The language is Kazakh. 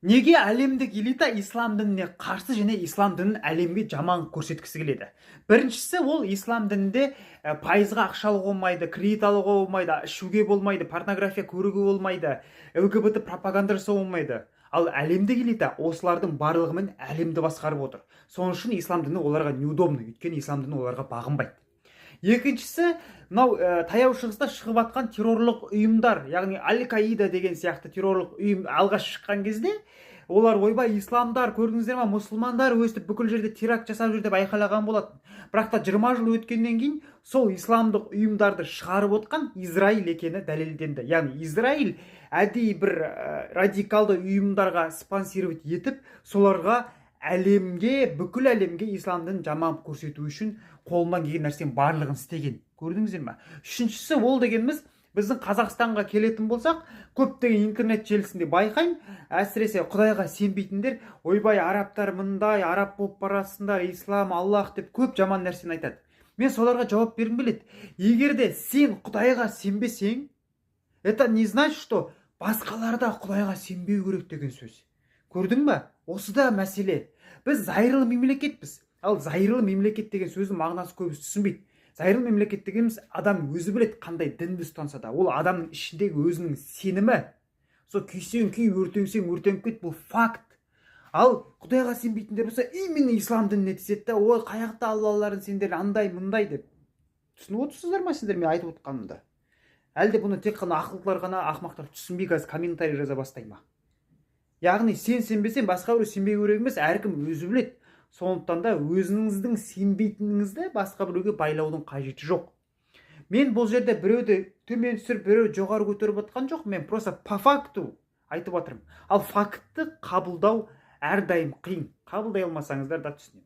Неге әлемдік элита ислам дініне қарсы және ислам дінін әлемге жаман көрсеткісі келеді? Біріншісі, ол ислам дінінде пайызға ақша алуға болмайды, кредит алуға болмайды, ішуге болмайды, порнография көруге болмайды, ЛГБТ пропаганда жасауға болмайды. Ал әлемдік элита осылардың барлығымен әлемді басқарып отыр. Соның үшін ислам діні оларға неудобно, өйткені ислам діні оларға бағынбайды. Екіншісі, мынау таяу шығыста шығып жатқан террорлық ұйымдар, яғни Аль-Каида деген сияқты террорлық ұйым алғаш шыққан кезде, олар ойбай исламдар, көрдіңіздер ма, мұсылмандар өстіп бүкіл жерде теракт жасап жүр деп айқайлаған болатын. Бірақ та 20 жыл өткеннен кейін сол исламдық ұйымдарды шығарып отқан Израиль екені дәлелденді. Яғни Израиль әдейі бір радикалды ұйымдарға спонсировать етіп, соларға бүкіл әлемге ислам дінін жаман көрсету үшін қолынан келген нәрсенің барлығын істеген. Көрдіңіздер ме? Үшіншісі, ол дегеніміз, біздің Қазақстанға келетін болсақ, көптеген интернет желісінде байқаймын, әсіресе Құдайға сенбейтіндер, ойбай, арабтар мындай, араб болып барасыңдар, ислам, Аллах деп көп жаман нәрсені айтады. Мен соларға жауап бергім келеді. Егер де сен Құдайға сенбесең, это не значит, что басқалар да Құдайға сенбеу керек деген сөз. Көрдің ба? Осы да мәселе. Біз зайырлы мемлекетпіз. Ал зайырлы мемлекет деген сөздің мағынасы көбісі түсінбейді. Зайырлы мемлекет дегеніміз адам өзі біледі қандай дінді ұстанса да. Ол адамның ішіндегі өзінің сенімі. Сол күйсең күй, өртенсең өртеніп кет, бұл факт. Ал Құдайға сенбейтіндер болса, именно ислам дініне тиіседі, ой, қаяқта аллаларын сендер андай мындай деп. Түсініп отырсыздар ма сіздер мен айтып отқанымды? Әлде бұны тек қана ақылдылар ғана, ақымақтар түсінбей қазір комментарий жаза бастай ма? Яғни сен сенбесең, басқа біреу сенбеу керек емес, әркім өзі біледі. Сондықтан да өзіңіздің сенбейтініңізді басқа біреуге байлаудың қажеті жоқ. Мен бұл жерде біреуді төмен түсіріп, біреу жоғары көтеріп отқан жоқ, мен просто по факту айтып отырмын. Ал фактты қабылдау әрдайым қиын. Қабылдай алмасаңыздар да түсінемін.